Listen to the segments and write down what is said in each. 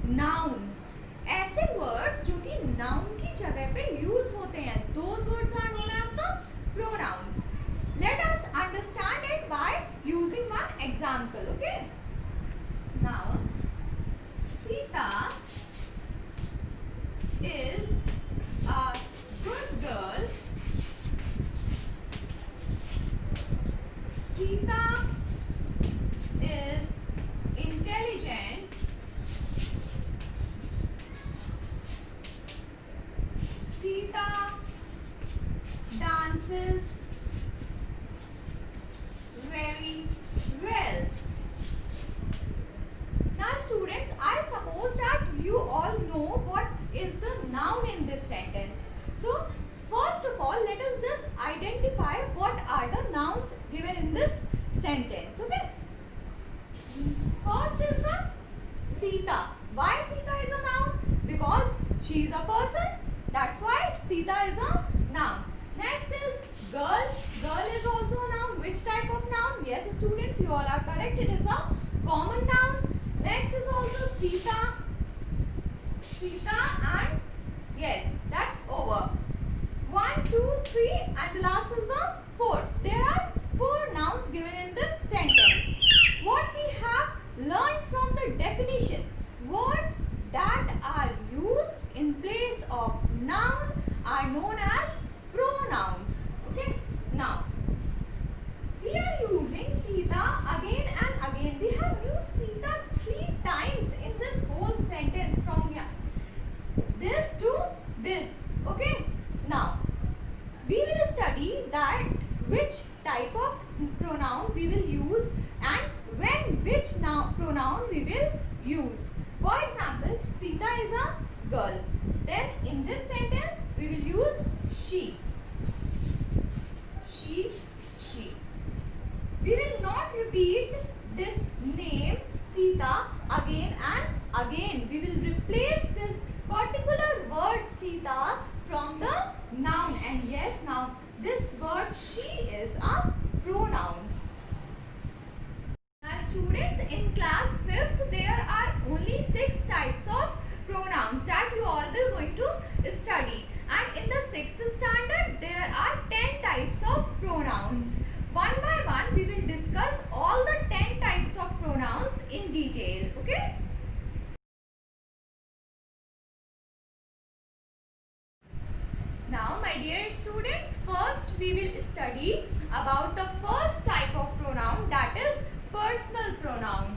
noun. ऐसे words जो कि noun की जगह पे use होते हैं, those words are known as the pronouns. Let us understand it by using one example. Okay. Now, Sita is a good girl. Sita is intelligent. Sita dances very well. Now students, I suppose that you all know what is the noun in this sentence. So first of all, let us just identify what are the nouns given in this sentence. Okay. First is the Sita. Why Sita is a noun? Because she is a person. That's why Sita is a noun. Next is girl. Girl is also a noun. Which type of noun? Yes, students, you all are correct. It is a common noun. Next is also Sita. Sita and yes, that's over. 1, 2, 3 and the last is the fourth. There are 4 nouns given in this sentence. What we have learned from the definition, words that are used in place of noun are known as pronouns. Okay. Now, we are using Sita again and again. We have used Sita 3 times in this whole sentence from here. This to this. Okay. Now, we will study that which type of pronoun we will use and when which pronoun we will use. For example, Sita is a girl. Then in this sentence we will use she. She. We will not repeat this name Sita again and again. We will replace this particular word Sita from the noun, and yes, now this word she is a pronoun. Now students, in class 5th there are only 6 types of pronouns that you all will going to study, and in the 6th standard there are 10 types of pronouns. One by one we will discuss all the 10 types of pronouns in detail. Okay. Now my dear students, first we will study about the first type of pronoun, that is personal pronoun.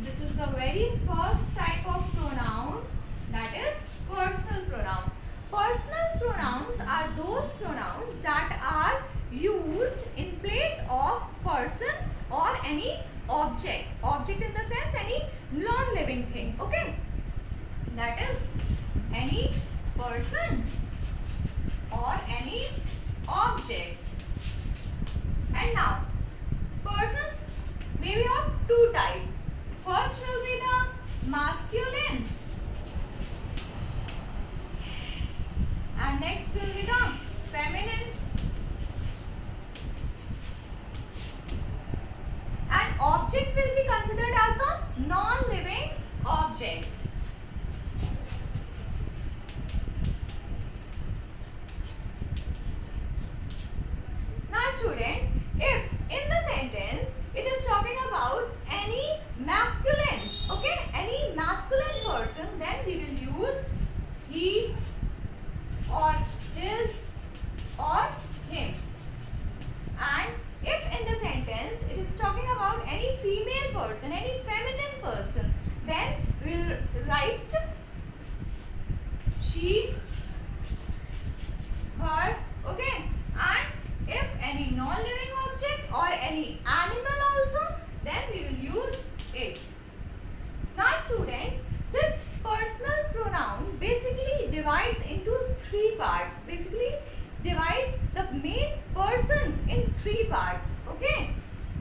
This is the very first type of pronoun, that is personal pronoun. Personal pronouns are those pronouns that are used in place of person or any object. Object in the sense any non-living thing. Okay. That is any person or any object. And now, persons may be of 2 types. First will be the masculine and next will be the feminine. And object will be considered as the non-living object. Now students, if in the sentence it is talking about any masculine, okay, any masculine person, then we will use he or his or him. And if in the sentence it is talking about any female person, any feminine person, then we will write she, her, okay. And if any non-living object or any animal also, then we will use it. Now students, this personal pronoun basically divides into 3 parts. Basically divides the main persons in 3 parts. Okay.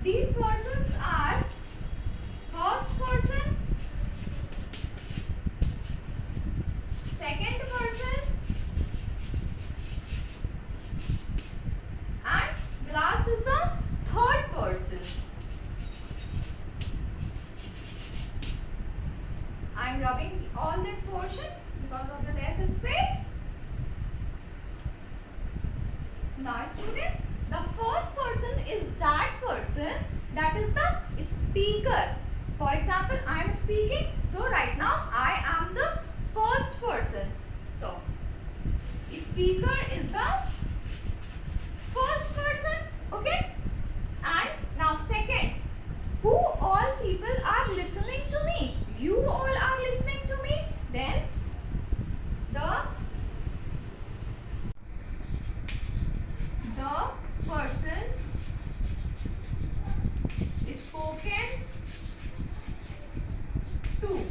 These persons are first person, second person, and the last is that is the speaker. For example, I am speaking. So right now I am the first person. So speaker is the first person. Okay. And now second, who all people are listening to me? You all are listening to me. Then the person is spoken to.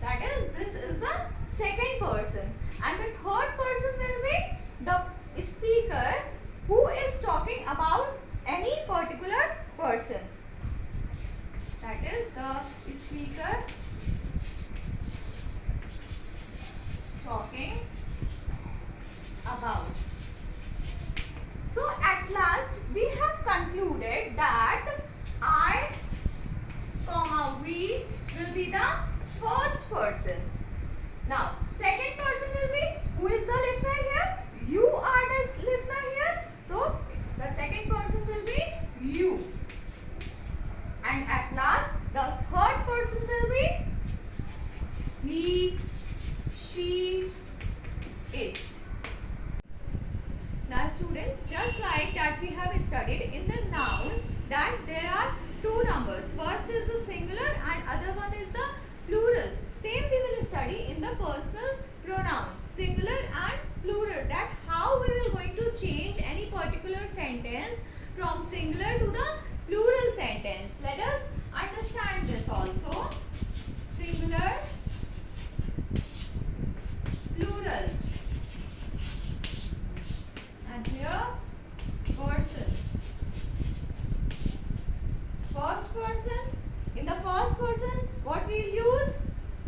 That is, this is the second person. And the third person will be the speaker who is talking about any particular person. That is the speaker talking about. So at last we have concluded that I, we will be the first person. Now second person will be, who is the listener here? You are the listener here. So the second person will be you. And at last the third person will be he, she, it. Now students, just like that we have studied in the noun that there are two numbers. First is the singular and other one is the plural. Same we will study in the personal pronoun, singular and plural, that how we will going to change any particular sentence from singular to the plural sentence. Let us understand this also. Singular, plural, and here person. First person. In the first person, what we will use?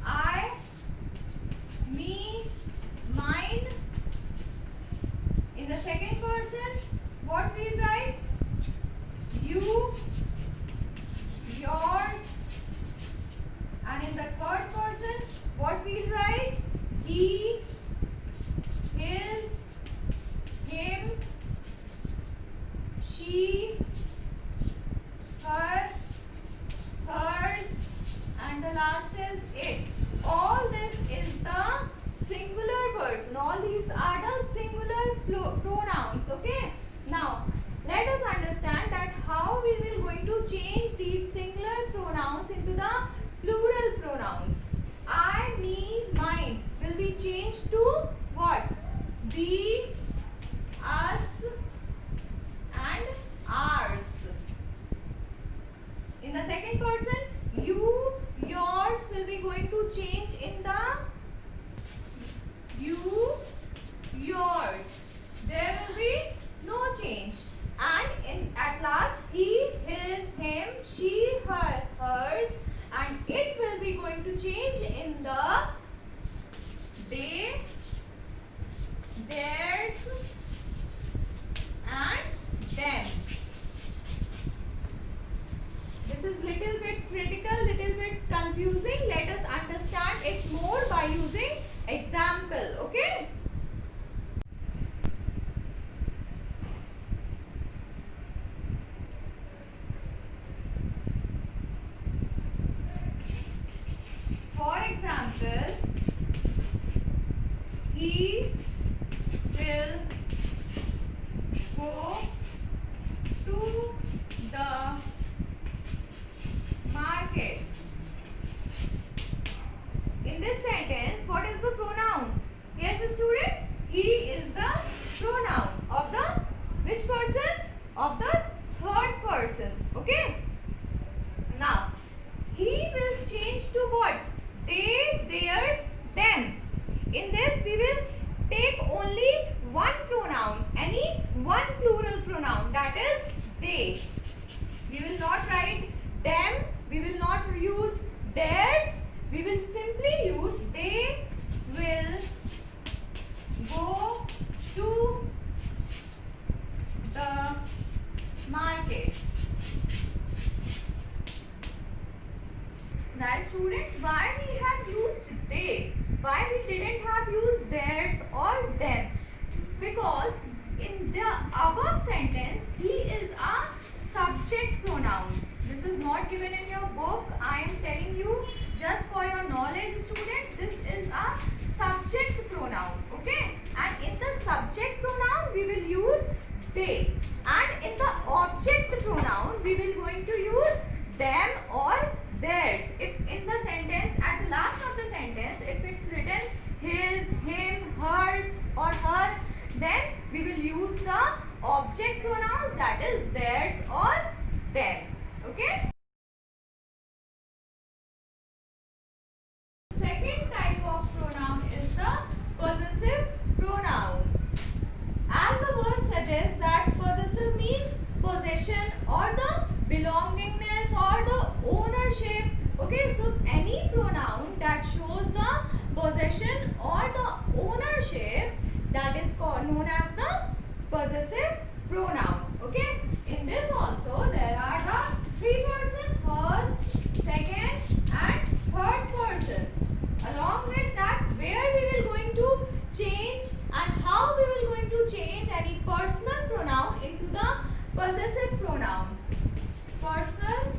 I, me, mine. In the second person, what we will write? You, yours. And in the third person, what we will write? He, his, him, she, her, hers, and the last is it. All this is the singular person. All these are the singular pronouns. Okay. Now let us understand that how we will going to change these singular pronouns into the plural pronouns. I, me, mine will be changed to what? We, us, and ours. In the second person, you, yours will be going to change in the you, yours. There will be no change. And at last, he, his, him, she, her, hers, and it will be going to change in the they, theirs, and them. This is little bit critical, little bit confusing. Let us understand it more by using example. Okay. For example, he will go to the market. In this sentence, what is the pronoun? Yes, students, he is the pronoun of the which person? Of the third person. Okay. Now, he will change to what? They, theirs, them. In this, we will take only one pronoun, any one plural pronoun, that is they. We will not write them, we will not use theirs, we will simply use they will go to the market. Now students, why we have used they? Why we didn't have used theirs or them? Because in the above sentence, he is a subject pronoun. This is given in your book. I am telling you just for your knowledge, students. This is a subject pronoun. Okay. And in the subject pronoun, we will use they. And in the object pronoun, we will going to use them or theirs. If in the sentence, at the last of the sentence, if it's written his, him, hers or her, then we will use the object pronouns, that is theirs or them. Okay. Second type of pronoun is the possessive pronoun. As the word suggests that possessive means possession or the belongingness or the ownership. Okay, so any pronoun that shows the possession or the ownership, that is called known as the possessive pronoun. Okay, in this also there are the three person, first, second and third person. Along with that, where we will going to change and how we will going to change any personal pronoun into the possessive pronoun. Personal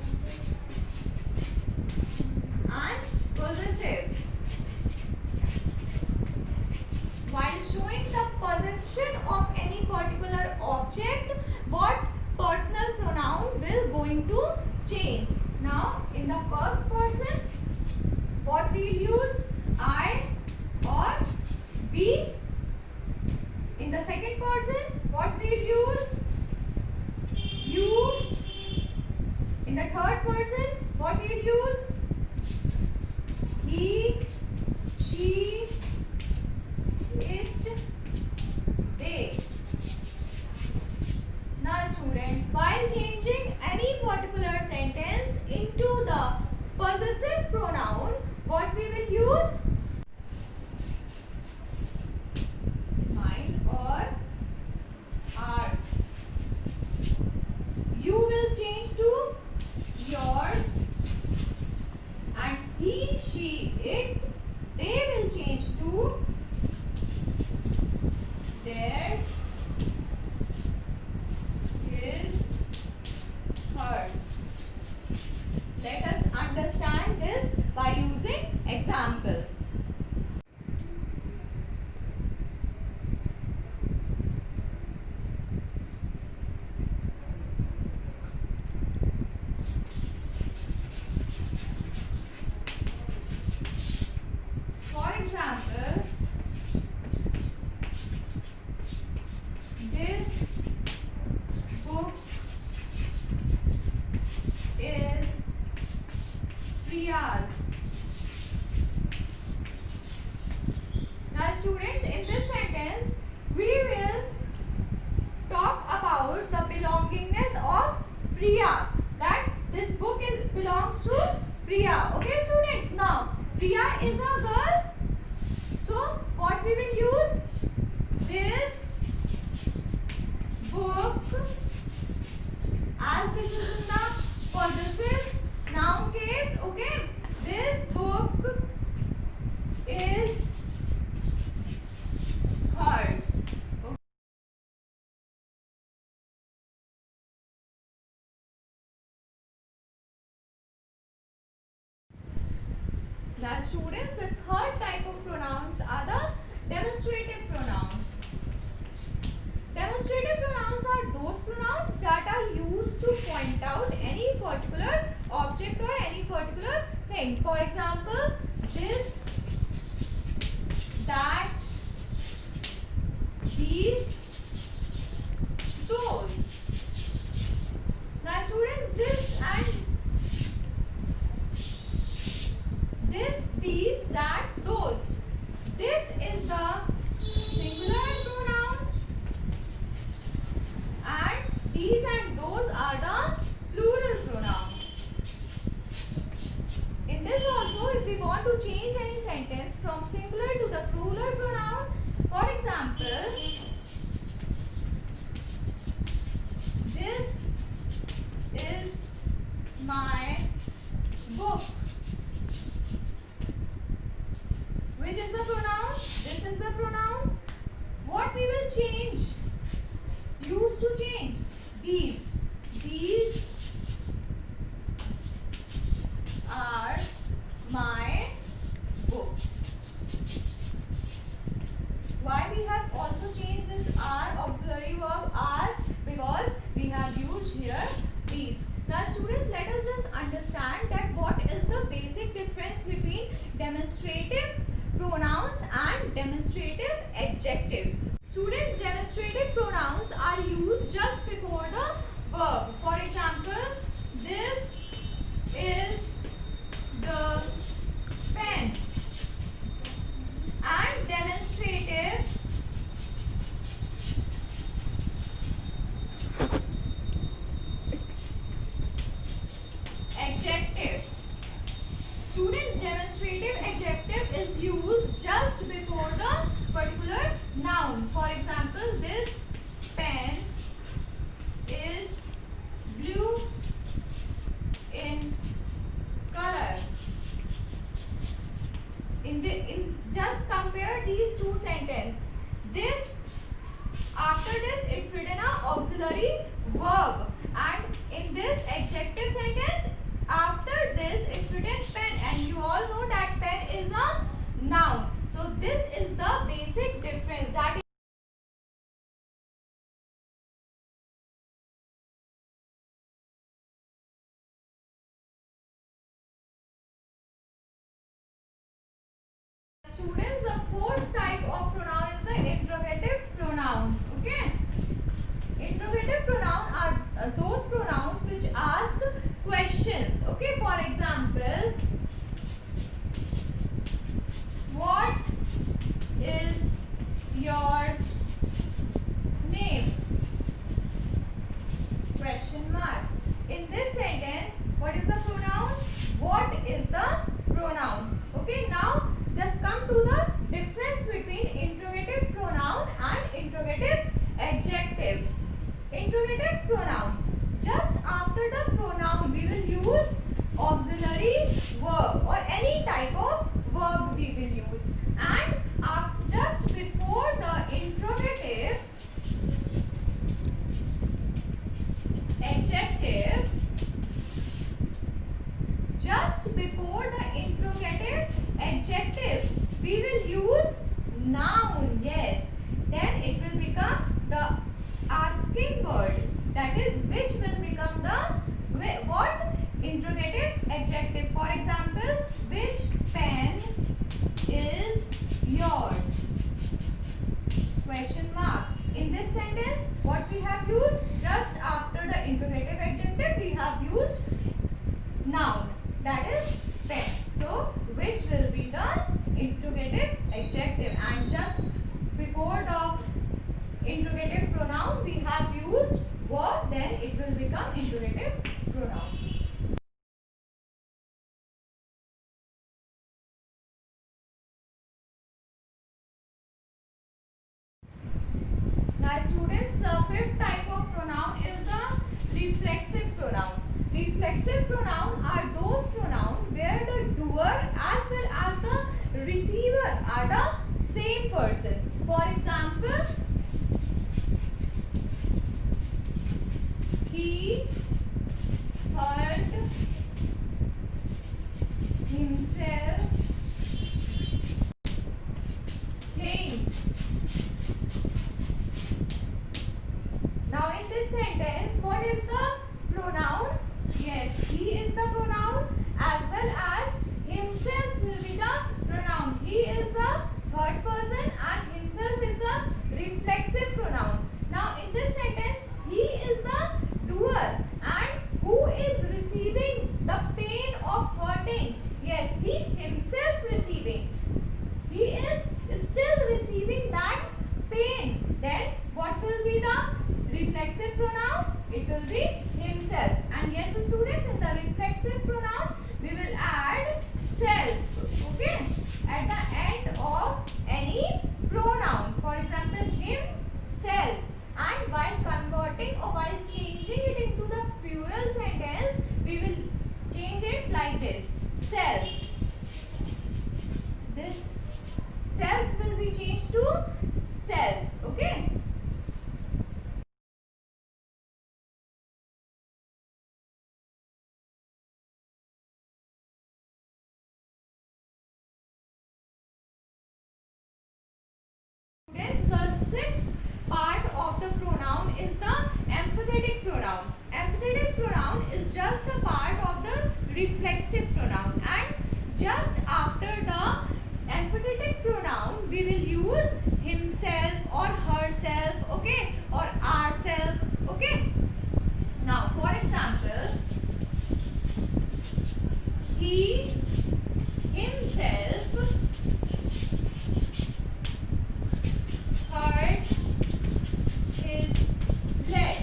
and possessive. While showing the possession of any particular object, what personal pronoun will going to change. Now, in the first person, what we use? I or we. In the second person, what we use? You. In the third person, what we use? He, she, it, they. Now students, while changing any particular sentence into the possessive pronoun, what we will use? Mine or ours. You will change to yours, and he, she, it, they will change to theirs, his, hers. Let us understand this by using example. For example, this book is Priya's. Now students, in this sentence, we will talk about the belongingness of Priya. That this book belongs to Priya. Okay students, now Priya is a girl. So what we will use? This book, as this is in the possessive noun case. Okay, this book is hers. Now students, the third type of pronouns are the demonstrative pronoun. Demonstrative pronouns are those pronouns that are used to point out any particular object or any particular thing. For example, this, that, these, those. Now students, this and this, these, that, those. This is the singular pronoun and these and those are the plural pronouns. In this also, if we want to change any sentence from singular to the plural pronoun, for example, use here these. Now students, let us just understand that what is the basic difference between demonstrative pronouns and demonstrative adjectives. Students, demonstrative pronouns are used just before the verb. For example, this is the pen. And demonstrative adjective. Students, demonstrative adjective is used just before the particular noun. For example, this pen is blue in color. Just compare these two sentences. This, after this, it's written a auxiliary verb, and in this adjective sentence, after this, it's written pen, and you all know that pen is a noun. So this is the basic difference. That students, the fourth type of pronoun is the interrogative pronoun. Okay, interrogative pronoun are those pronouns which ask questions. Okay, for example, what is your name? Question mark. In this sentence, what is the pronoun? What is the pronoun? Okay, now just come to the difference between interrogative pronoun and interrogative adjective. Interrogative pronoun, just after the pronoun we will use auxiliary verb or any type of verb we will use, and just before the interrogative adjective, just before the interrogative adjective we will use noun. Yes, then it will become the asking word, that is which will become the what? Interrogative adjective. For example, which pen is yours? Question mark. In this sentence, what we have used? Just after the interrogative adjective we have used noun, that is pen. So which will be the interrogative adjective, and just before the interrogative pronoun we have used verb, then it will become interrogative pronoun. Now students, the fifth type of pronoun is the reflexive pronoun. Reflexive pronoun are those pronouns where the doer as well as the receiver are the same person. For example, he hurt himself playing. Now in this sentence, what is the pronoun? Yes, he is the pronoun as well as himself will be the pronoun. He is the third person and himself is the reflexive pronoun. Now in this sentence, he is the doer reflexive pronoun, and just after the empathetic pronoun we will use himself or herself, okay, or ourselves, okay. Now for example, he himself hurt his leg.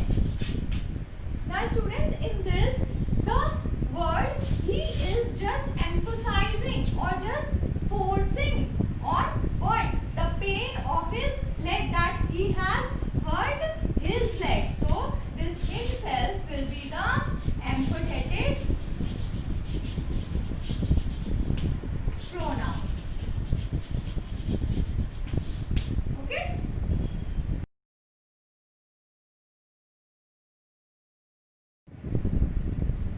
Now students, in this the word he is just emphasizing or just forcing on what? The pain of his leg, that he has hurt his leg. So this himself will be the empathetic pronoun. Okay?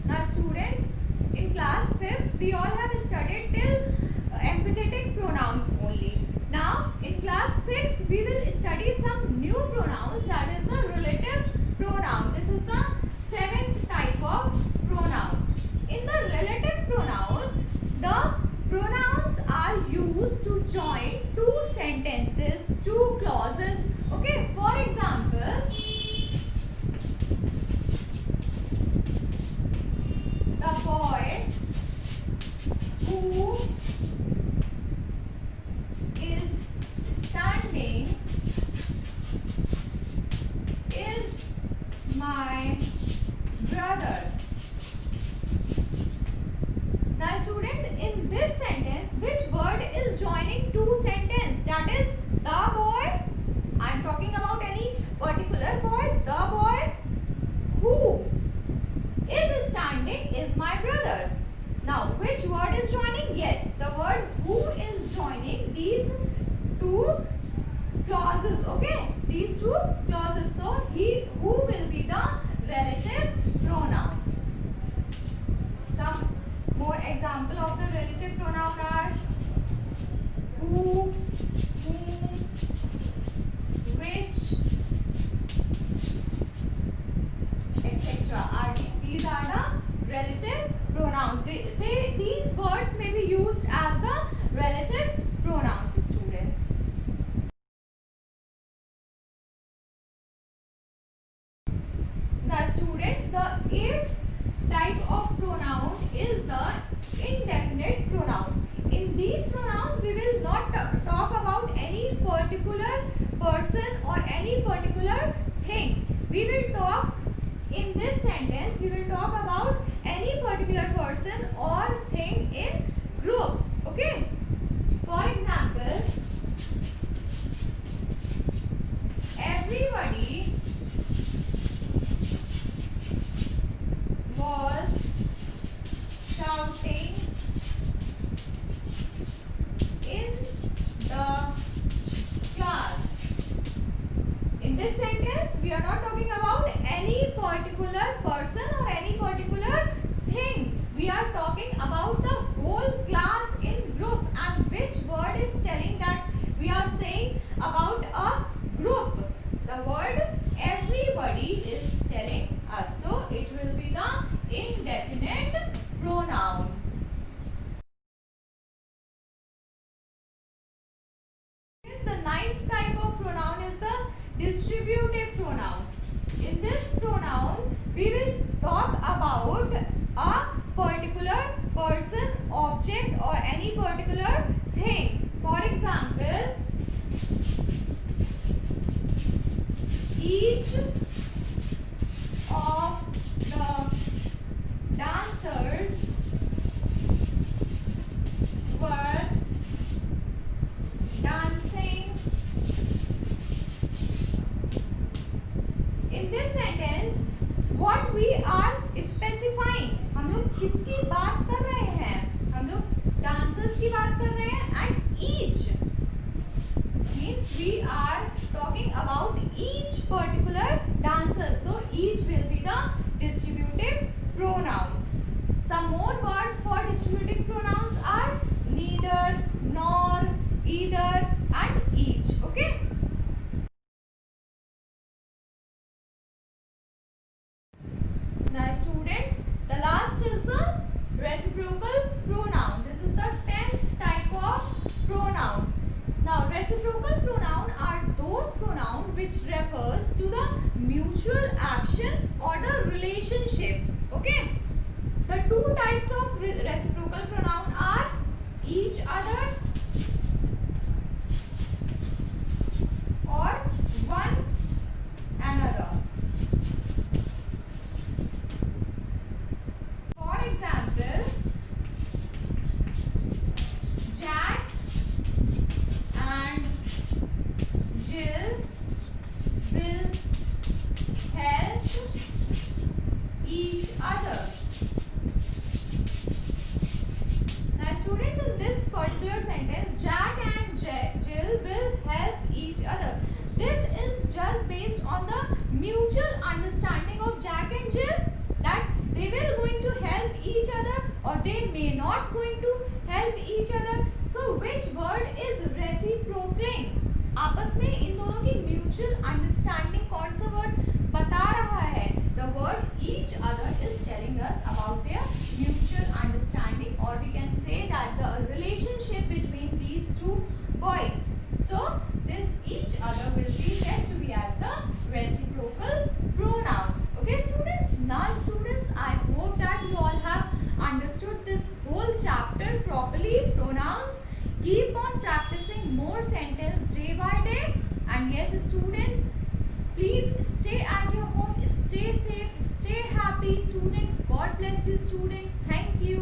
Now students, in class 5th we all have studied till empathetic pronouns only. Now in class 6 we will study some new pronouns, that is the relative pronoun. This is the 7th type of pronoun. In the relative pronoun, the pronouns are used to join two sentences, two clauses. Okay, for example, the boy who is standing is my brother. Now students, in this sentence, which word is joining two sentences? That is the boy. I am talking about any particular boy. The boy who is standing is my brother. Now which word is joining? Yes, the word who is joining these two clauses. Okay, these two clauses. So he, who will be the relative pronoun. Some more example of the relative pronoun are who, whom, which, etc. These are the relative pronouns. These words may be used as the relative pronouns, students. Now students, the 8th type of pronoun is the indefinite pronoun. In these pronouns we will not talk about any particular person or any particular thing. We will talk, in this sentence we will talk about any particular person or thing in group. Okay, for example, everybody was shouting in the class. In this sentence we are not talking about any particular person or any particular thing. We are talking about the whole class in group. And which word is telling that we are saying about a group? The word everybody is telling us. So it will be the indefinite pronoun. The 9th type of pronoun is the distributive pronoun. In this pronoun we will talk about a particular person, object or any particular thing. For example, each of the dancers were dancing. In this sentence, what we are specifying, हम लोग किसकी बात कर रहे हैं? हम लोग dancers की बात कर रहे हैं. And each means we are talking about each particular reciprocal pronoun. This is the 10th type of pronoun. Now, reciprocal pronoun are those pronouns which refers to the mutual action or the relationships. Okay. The two types of reciprocal pronoun are each other or one another. For example, Jack and Jill will help each other. Now students, in this particular sentence, Jack and Jill will help each other. This is just based on the mutual understanding of Jack and Jill that they will going to help each other or they may not going to help each other. So which word is reciprocating? आपस में इन दोनों की mutual understanding कौन सा word बता रहा है? The word each other is telling us about their mutual understanding, or we can say that the relationship between these two boys. So this each other will be said to be as the reciprocal pronoun. Okay students, now students, I hope that you all have understood this whole chapter properly, pronouns. Keep on practicing more sentence day by day, and yes students, please stay at your home, stay safe, stay happy students. God bless you students. Thank you.